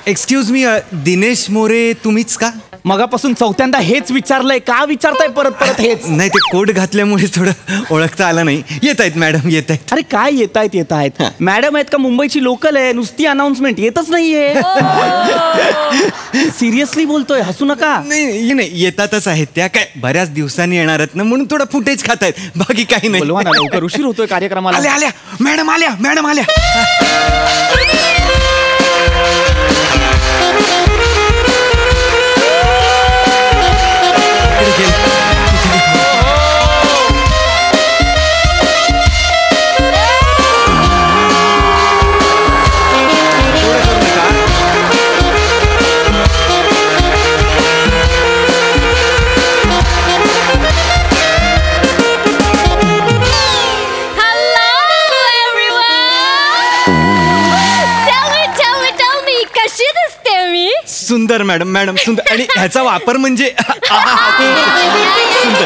Excuse me, Dinesh More तुम्हीच का? मगापासून चौथ्यांदा हेच विचारलंय, का विचारताय परत परत हेच? नाही, ते कोट घातल्यामुळे थोडं ओळखता आलं नाही. येत आहेत मॅडम, येत आहेत. अरे काय येत आहेत मॅडम आहेत का? मुंबईची लोकल आहे, नुसती अनाउन्समेंट येतच नाहीये. सिरियसली बोलतोय, हसू नका. नाही नाही, येतातच आहेत त्या. काय बऱ्याच दिवसांनी येणार आहेत ना, म्हणून थोडं फुटेज खात आहेत, बाकी काही नाही. बोलवा ना लवकर, उशीर होतोय कार्यक्रमाला. आल्या आल्या मॅडम, आल्या मॅडम, आल्या. सुंदर मॅडम, मॅडम सुंदर. आणि ह्याचा वापर म्हणजे सुंदर,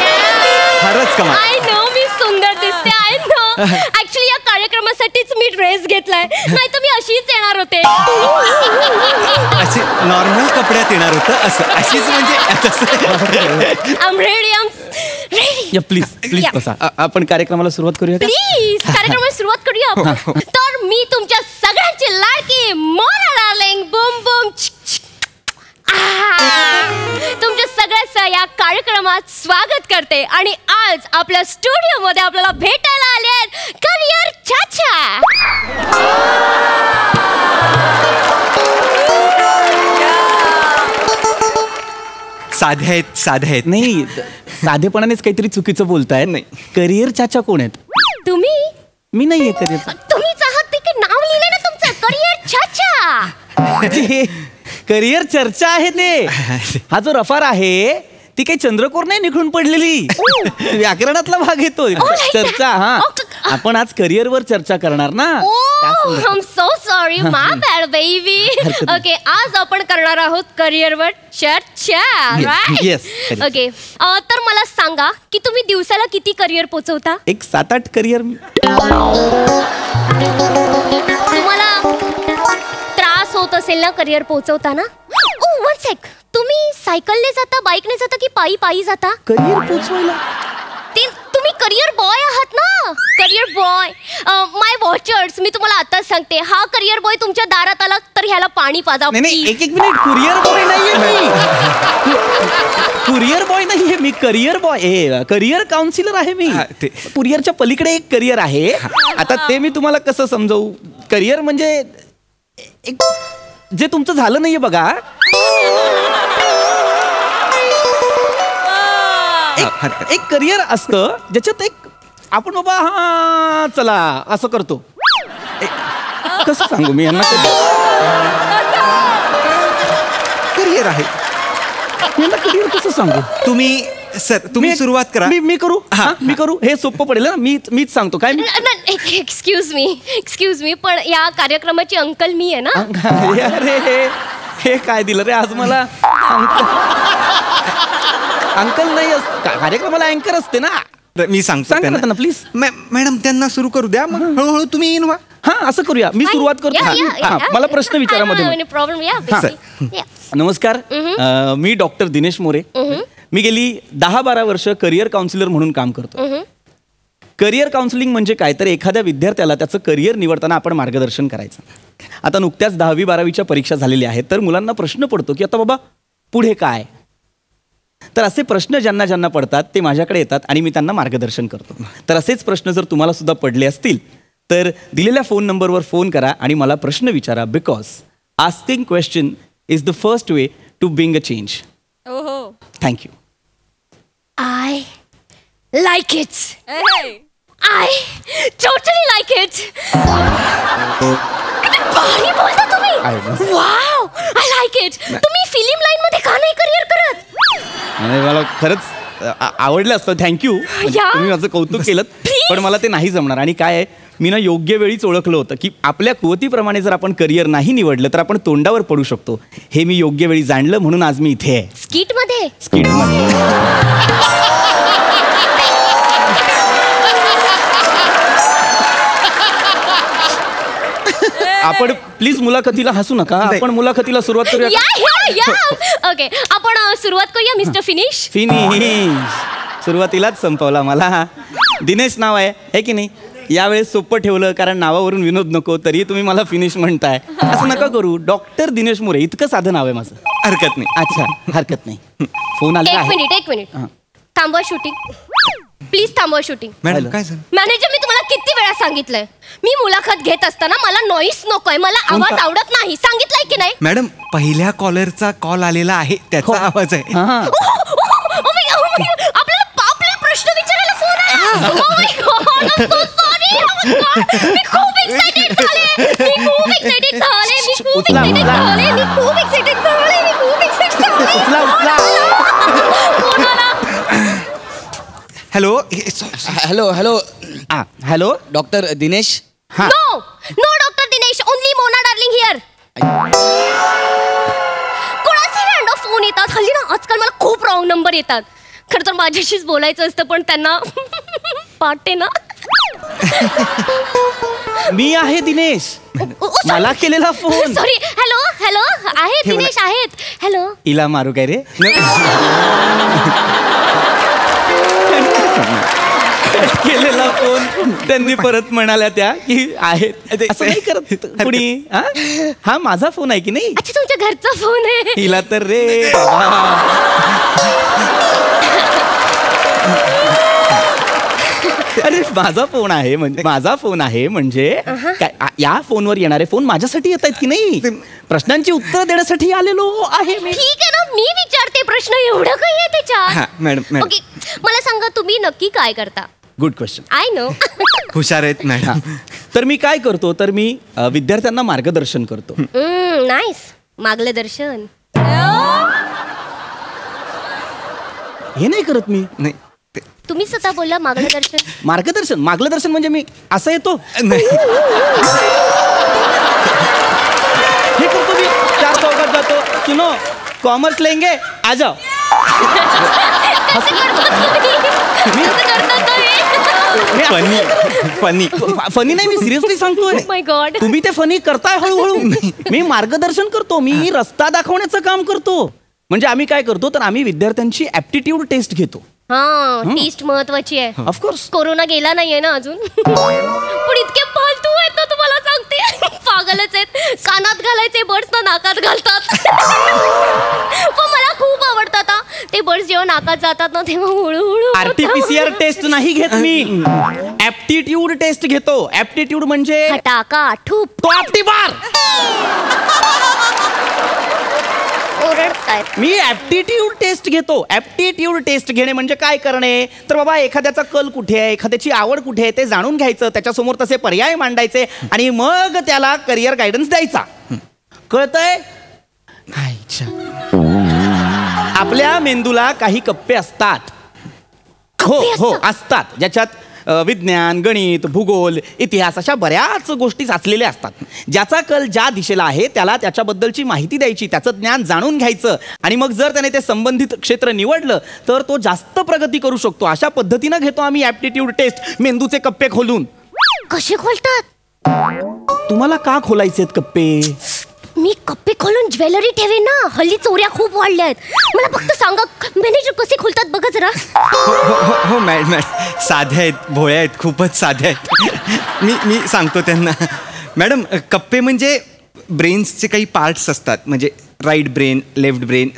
फारच कमाल. आय नो मी सुंदर दिसते, आय नो. ऍक्च्युली या कार्यक्रमासाठीच मी ड्रेस घेतलाय, नाही तर मी अशीच येणार होते. असे नॉर्मल कपड्यात येणार होतं, असं अशीच म्हणजे आम रेडी, आम रेडी. प्लीज प्लीज बसा. आपण कार्यक्रमाला सुरुवात करूया. प्लीज कार्यक्रमाला सुरुवात करूया आपण. तर मी तुमच्या सगळ्यांची लाडकी मोना डार्लिंग बूम बूम तुमच्या सगळ्यांचं या कार्यक्रमात स्वागत करते. आणि आज आपल्या स्टुडिओ मध्ये आपल्याला भेटायला आले आहेत करियर चाचा. साधे आहेत, साधे आहेत. नाही, साधेपणानेच काहीतरी चुकीचं बोलताय. नाही, करियर चाचा कोण आहेत? तुम्ही? मी नाहीये करियर. तुम्हीच आहात ते, नाव लिहिलंय ना तुमचं, करियर चाचा. करियर चर्चा आहे ते. हा जो रफार आहे ती काही चंद्रकोर नाही निघून पडलेली, व्याकरणातला भाग येतो चर्चा. हा, आपण आज करिअरवर चर्चा करणार ना. I am so sorry, my bad baby. Okay, आज आपण करणार आहोत करिअरवर चर्चा, राईट? येस. ओके, तर मला सांगा की तुम्ही दिवसाला किती करिअर पोहोचवता? एक 7-8 करिअर. तुम्हाला त्रास होत असेल ना करिअर पोहोचवताना? वन सेक, तुम्ही सायकलने जाता, बाईकने जाता की पायी पायी जाता? करिअर पोहोचवायला ते तुम्ही करिअर बॉय आहात ना, करिअर बॉय. माय वॉचर्स, मी तुम्हाला आताच सांगते, हा करिअर बॉय तुमच्या दारात आला तर ह्याला पाणी पाजा. नाही, एक मिनिट. कुरिअर बॉय नाहीये मी. कुरिअर बॉय नाहीये मी, करिअर बॉय, करिअर काउन्सिलर आहे मी. कुरिअरच्या पलीकडे एक करिअर आहे. आता ते मी तुम्हाला कसं समजावू? करिअर म्हणजे एक जे तुमचं झालं नाहीये बघा. एक करिअर असतं ज्याच्यात एक आपण बाबा हा चला असं करतो. कसं सांगू मी यांना? करिअर आहे, यांना करिअर कसं सांगू? तुम्ही सर, तुम्ही सुरुवात करा. मी करू? मी करू, हे सोपं पडेल ना. मीच सांगतो काय. एक्सक्यूज मी, पण या कार्यक्रमाची अंकल मी आहे ना. अरे हे काय दिलं रे आज मला? अंकल नाही कार्यक्रमाला, अँकर असते ना. मी सांगतो ना प्लीज. मॅडम त्यांना सुरू करू द्या, मग हळूहळू तुम्ही येईन व्हा. हा, असं करूया. मी सुरुवात करतो. मला प्रश्न विचारा मध्ये. नमस्कार, मी डॉक्टर दिनेश मोरे. मी गेली 10-12 वर्ष करिअर काउन्सिलर म्हणून काम करतो. करिअर काउन्सिलिंग म्हणजे काय तर एखाद्या विद्यार्थ्याला त्याचं करिअर निवडताना आपण मार्गदर्शन करायचं. आता नुकत्याच 10वी-12वीच्या परीक्षा झालेल्या आहेत, तर मुलांना प्रश्न पडतो की आता बाबा पुढे काय. तर असे प्रश्न ज्यांना ज्यांना पडतात ते माझ्याकडे येतात आणि मी त्यांना मार्गदर्शन करतो. तर असेच प्रश्न जर तुम्हाला सुद्धा पडले असतील तर दिलेल्या फोन नंबरवर फोन करा आणि मला प्रश्न विचारा. Because asking question is the first way to bring a change. Thank you. I like it. I totally like it. भारी बोलता तुम्ही. Wow, I like it. तुम्ही फिल्म लाईन मध्ये का नाही करिअर करत? मला खरंच आवडलं असतं. थँक्यू, तुम्ही माझं कौतुक केलं. पण मला ते नाही जमणार. आणि काय आहे, मी ना योग्य वेळीच ओळखलं होतं की आपल्या कुवतीप्रमाणे जर आपण करिअर नाही निवडलं तर आपण तोंडावर पडू शकतो. हे मी योग्य वेळी जाणलं, म्हणून आज मी इथे आहे. स्किट मध्ये. आपण प्लीज मुलाखतीला हसू नका. आपण मुलाखतीला सुरुवात करूया. या ओके, आपण सुरुवात करूया मिस्टर फिनिश. फिनिश सुरुवातीलाच संपवला मला. दिनेश नाव आहे की नाही? यावेळेस सोपं ठेवलं कारण नावावरून विनोद नको, तरी तुम्ही मला फिनिश म्हणताय. असं नका करू. डॉक्टर दिनेश मोरे इतकं साधं नाव आहे माझं. हरकत नाही. अच्छा, हरकत नाही. फोन आला एक मिनिट थांबवा शूटिंग. प्लीज थांबवा शूटिंग. मॅडम काय झालं? मॅनेजर, मी तुम्हाला किती वेळा सांगितलंय, मी मुलाखत घेत असताना मला नॉईस नकोय, मला आवाज आवडत नाही. सांगितलंय की नाही? मॅडम पहिल्या कॉलरचा कॉल आलेला आहे, त्याचा आवाज आहे. आपल्याला आपले प्रश्न विचारायला फोन आला. Oh my God, I'm so sorry. Oh my God. मी खूप excited झाले. मी खूप excited झाले. फोन आला. Hello hello hello hello doctor Dinesh. No doctor Dinesh, only Mona darling here. कोणाचे रँडम फोन येतात हल्ली ना. आजकाल मला खूप रॉंग नंबर येतात. खरं तर माझ्याशीच बोलायचं असतं, पण त्यांना पाटे ना. मी आहे दिनेश. मला केलेला फोन. सॉरी. हॅलो आहेत दिनेश आहेत. हॅलो. इला मारू काय रे? केलेला फोन त्यांनी परत म्हणाल्या त्या की आहेत. असं नाही करत कुणी. हा माझा फोन आहे की नाही? अच्छा, तुमच्या घरचा फोन आहे. हिला तर रे बाबा. अरे माझा फोन आहे म्हणजे काय, या फोनवर येणारे फोन माझ्यासाठी येत आहेत की नाही? प्रश्नांची उत्तर देण्यासाठी आलेलो आहे मी. ठीक आहे ना, मी विचारते प्रश्न. एवढं काही आहे त्याच्यात? मॅडम. ओके, मला सांगा तुम्ही नक्की काय करता? Good question. I know. हुशार आहेत मॅडम. तर मी काय करतो, तर मी विद्यार्थ्यांना मार्गदर्शन करतो. नाईस. मार्गदर्शन हे नाही करत मी. नाही तुम्ही स्वतः बोलला मार्गदर्शन. मार्गदर्शन म्हणजे मी असं येतो. नाही. हे करतो मी. 4 चौकात जातो. सुनो, कॉमर्स लेंगे आ जाओ. फनी नाही, मी सिरियसली सांगतोय. माय गॉड. तुम्ही ते फनी करताय हळूहळू. मी मार्गदर्शन करतो. मी रस्ता दाखवण्याचं काम करतो. म्हणजे आम्ही काय करतो, तर आम्ही विद्यार्थ्यांची ऍप्टिट्यूड टेस्ट घेतो. टेस्ट महत्वाची आहे. ऑफकोर्स. कोरोना गेला नाहीये ना अजून. पण इतके फालतू आहेत ना, तुम्हाला सांगते. पागलच आहेत. कानात घालायचे बर्ड्स ना नाकात घालतात. पण मला खूप आवडतात ते बर्ड्स. जेव्हा नाकात जातात ना तेव्हा हळूहळू. आरटीपीसीआर टेस्ट नाही घेत मी, ऍप्टिट्यूड टेस्ट घेतो. ऍप्टिट्यूड म्हणजे टाका ठूप. तो आपटी बार. मी ऍप्टिट्यूड टेस्ट घेतो. ऍप्टिट्यूड टेस्ट घेणे म्हणजे काय करणे, तर बाबा एखाद्याचा कल कुठे आहे, एखाद्याची आवड कुठे आहे ते जाणून घ्यायचं, त्याच्यासमोर तसे पर्याय मांडायचे आणि मग त्याला करिअर गायडन्स द्यायचा. कळतंय? आपल्या मेंदूला काही कप्पे असतात. हो असतात, ज्याच्यात विज्ञान, गणित, भूगोल, इतिहास अशा बऱ्याच गोष्टी साचलेल्या असतात. ज्याचा कल ज्या दिशेला आहे त्याला त्याच्याबद्दलची माहिती द्यायची, त्याचं ज्ञान जाणून घ्यायचं आणि मग जर त्याने ते संबंधित क्षेत्र निवडलं तर तो जास्त प्रगती करू शकतो. अशा पद्धतीनं घेतो आम्ही ऍप्टिट्यूड टेस्ट. मेंदूचे कप्पे खोलून. कसे खोलतात? तुम्हाला का खोलायचे कप्पे? मी कप्पे खोलून ज्वेलरी ठेवेन ना. हल्ली चोऱ्या खूप वाढल्या आहेत. मला फक्त सांगा मॅनेजर कसे खोलतात बघा जरा. हो मॅडम. साध्या आहेत, भोळ्या आहेत, खूपच साध्या आहेत. मी सांगतो त्यांना. मॅडम कप्पे म्हणजे ब्रेन्सचे काही पार्ट्स असतात. म्हणजे right brain, left brain,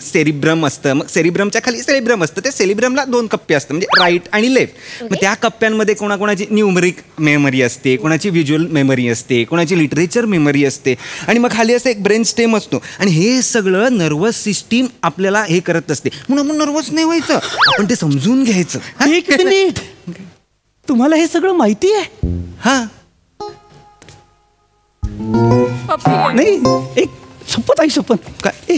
cerebrum असतं. मग सेरिब्रमच्या खाली सेरिब्रम असतं. ते सेरिब्रमला 2 कप्पे असतात, म्हणजे राईट आणि लेफ्ट. मग त्या कप्प्यांमध्ये कोणाकोणाची न्यूमरिक मेमरी असते, कोणाची व्हिज्युअल मेमरी असते, कोणाची लिटरेचर मेमरी असते आणि मग खाली असं एक ब्रेन स्टेम असतो. आणि हे सगळं नर्वस सिस्टीम आपल्याला हे करत असते. म्हणून आपण नर्वस नाही व्हायचं, आपण ते समजून घ्यायचं. एक मिनिट, तुम्हाला हे सगळं माहिती आहे? हा नाही, एक शपथ आहे, शपथ. काय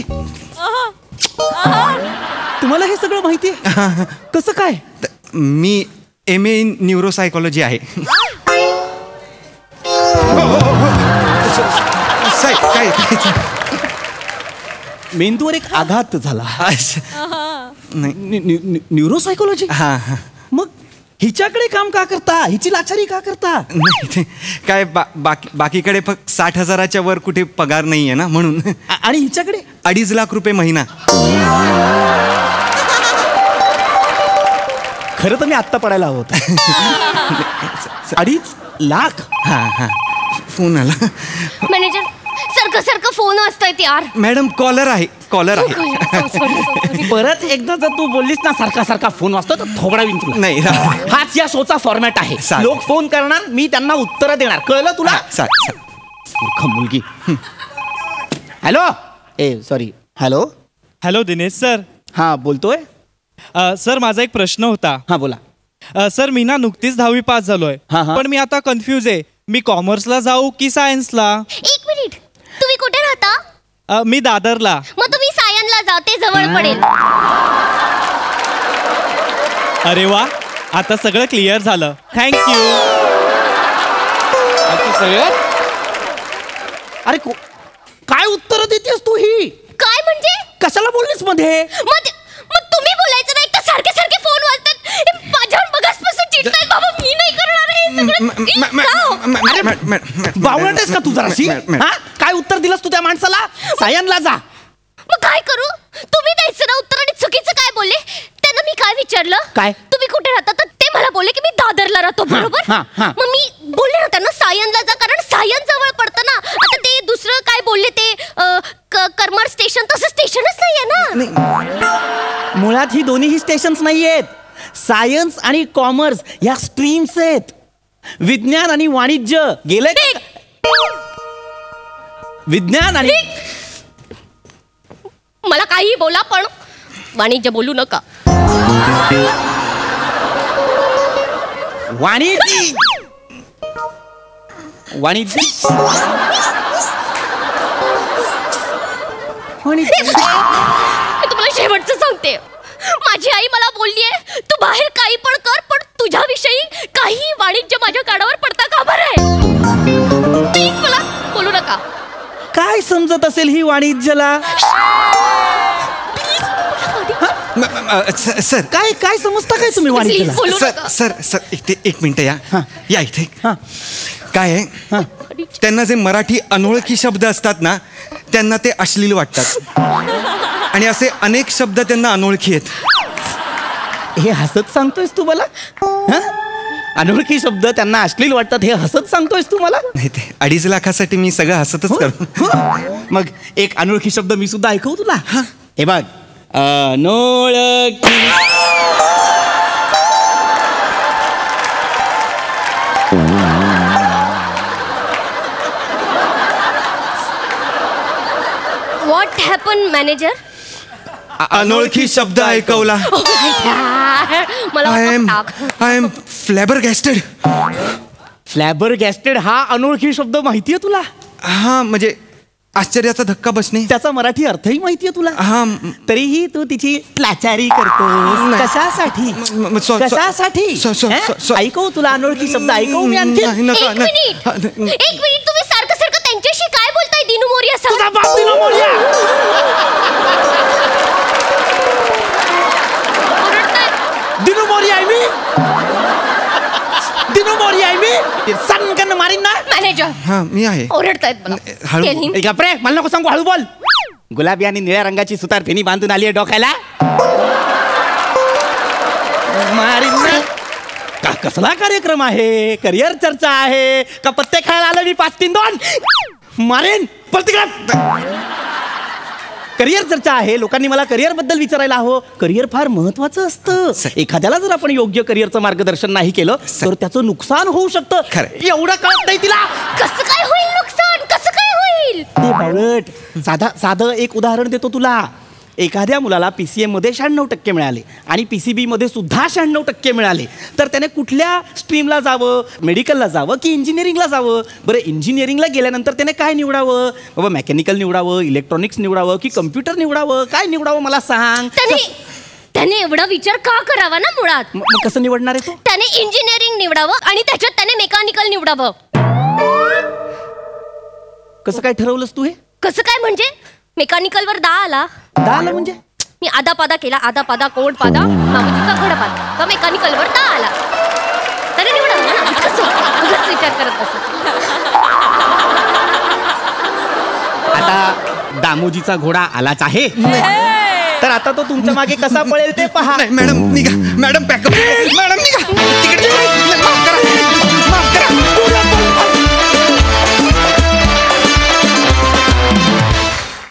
तुम्हाला हे सगळं माहिती आहे? कसं काय? मी MA इन न्यूरोसायकॉलॉजी आहे. काय मेंदूवर एक आघात झाला. नाही न्यूरोसायकॉलॉजी. हा. मग हिच्याकडे काम का करता? हिची लाचारी का करता? नाही ते काय बाकीकडे फक्त 60,000च्या वर कुठे पगार नाहीये ना म्हणून. आणि हिच्याकडे 2.5 लाख रुपये महिना. खरं तर मी आत्ता पडायला हवं होतं. 2.5 लाख. हा फोन आला. मॅनेजर सारखं फोन वाजताय यार. मॅडम कॉलर आहे. परत एकदा जर तू बोललीस ना सारखा फोन वाजतो तर थोबडावीन तुला. नाही हाच या शोचा फॉर्मॅट आहे. लोक फोन करणार, मी त्यांना उत्तर देणार. कळलं तुला? मूर्ख मुलगी. Hello. Sorry. Hello Dinesh sir. हा बोलतोय. सर माझा एक प्रश्न होता. हा बोला. सर मी ना नुकतीच 10वी पास झालोय. पण मी आता कन्फ्यूज आहे. मी कॉमर्सला जाऊ की सायन्सला? 1 मिनिट, तुम्ही कुठे राहता? मी दादरला. मग तुम्ही सायनला जा, ते जवळ पडेल. अरे वा, आता सगळं क्लिअर झालं. थँक्यू. अरे काय उत्तर देतेस तू ही? काय म्हणजे? कशाला बोललीस मध्ये? मग तुम्ही बोलायचं नाही तर सारखे फोन वाजतात. माझ्यावर बघासपासून चिडतायत बाबा. मी नाही करणार हे सगळं. बावळटेस का तू जराशी? काय उत्तर दिलंस तू त्या माणसाला? सायनला जा. मग काय करू? तुम्ही द्यायचं ना उत्तर आणि चुकीचं काय बोलले? त्यांना मी काय विचारलं? काय? तुम्ही कुठे राहता? तर ते मला बोलले की मी दादरला राहतो. बरोबर. मग मी बोलले ना त्यांना सायनला जा, कारण सायन जवळ पडतं ना. आता ते दुसरं काय बोलले ते करमर स्टेशन, तसं स्टेशनच नाहीये ना. मुळात ही दोन्ही स्टेशन्स नाहीयेत. सायन्स आणि कॉमर्स ह्या स्ट्रीम्स आहेत. विज्ञान आणि वाणिज्य गेले. विज्ञान आणि मला काही बोला पण वाणिज्य बोलू नका. वाणिज्य मी तुम्हाला शेवटचं सांगते. माझी आई मला बोललीये तू बाहेर काही पण कर, पण तुझ्याविषयी काही वाणिज्य माझ्या कानावर पडता कामा नये. प्लीज मला बोलू नका. काय समजत असेल ही वाणिज्यला? सर काय समजता काय तुम्ही वाणिज्यला? सर इथे 1 मिनिट या इथे. काय आहे, त्यांना जे मराठी अनोळखी शब्द असतात ना त्यांना ते अश्लील वाटतात. आणि असे अनेक शब्द त्यांना अनोळखी आहेत. हे हसत सांगतोयस तू मला? अनोळखी शब्द त्यांना अश्लील वाटतात हे हसत सांगतोयस तू मला? नाही ते 2.5 लाखासाठी मी सगळं हसतच करतो. मग एक अनोळखी शब्द मी सुद्धा ऐकवू तुला? हे बघ. अनोळखी. What happen manager? अनोळखी शब्द ऐकवला. मला आय एम फ्लॅबरगॅस्टेड. फ्लॅबरगॅस्टेड हा अनोळखी शब्द माहितीये तुला? हा म्हणजे आश्चर्याचा धक्का बसणे. त्याचा मराठी अर्थही माहितीये तुला? हा. तरीही तू तिची लाचारी करतोस. कशासाठी? ऐकव तुला अनोळखी शब्द ऐकव मी आणखी. एक मिनिट तुम्ही सारखं त्यांच्याशी काय बोलताय? दिनू मोरिया सर. तुझा बाप दिनू मोरिया. दिनू मोरिया आहे मी. दिनू मोरिया आहे मी. सनकन मारीन ना. मॅनेजर. हा मी आहे. ओरडतायत मला. गप्रे मला नको सांगू, हळू बोल. गुलाबी आणि निळ्या रंगाची सुतार फेनी बांधून आली आहे डोक्याला. मारीन ना. का कसला कार्यक्रम आहे? करिअर चर्चा आहे का पत्ते खेळायला आलं मी 5-3-2? मारेन. करिअर चर्चा आहे. लोकांनी मला करिअर बद्दल विचारायला हवं. करिअर फार महत्वाचं असतं. एखाद्याला जर आपण योग्य करिअरचं मार्गदर्शन नाही केलं तर त्याचं नुकसान होऊ शकतं. एवढं कळत नाही तिला? कसं काय होईल नुकसान? कसं काय होईल? ते बावळट. साधं एक उदाहरण देतो तुला. एखाद्या मुलाला PCM मध्ये 96% मिळाले आणि PCB मध्ये सुद्धा 96% मिळाले तर त्याने कुठल्या स्ट्रीमला जावं? मेडिकलला जावं की इंजिनिअरिंगला जावं? बरं, इंजिनिअरिंगला गेल्यानंतर त्याने काय निवडावं? बाबा मेकॅनिकल निवडावं, इलेक्ट्रॉनिक्स निवडावं की कम्प्युटर निवडावं? काय निवडावं मला सांग. त्याने एवढा विचार का करावा ना मुळात? मग कसं निवडणार आहे तो? त्याने इंजिनिअरिंग निवडावं आणि त्याच्यात त्याने मेकॅनिकल निवडावं. कसं काय ठरवलंस तू हे? कसं काय म्हणजे? मेकॅनिकलवर 10 आला. 10 आला म्हणजे? मी आदा पादा केला. आदा पादा कोण पादा मामुजीचा घड पादा. मेकॅनिकलवर 10 आला. हाच विचार करत बसत. आता दामोजीचा घोडा आलाच आहे, तर आता तो तुमच्या मागे कसा पळेल ते पहा. नाही मॅडम निघा, मॅडम पॅकअप, मॅडम निघा. तिकीट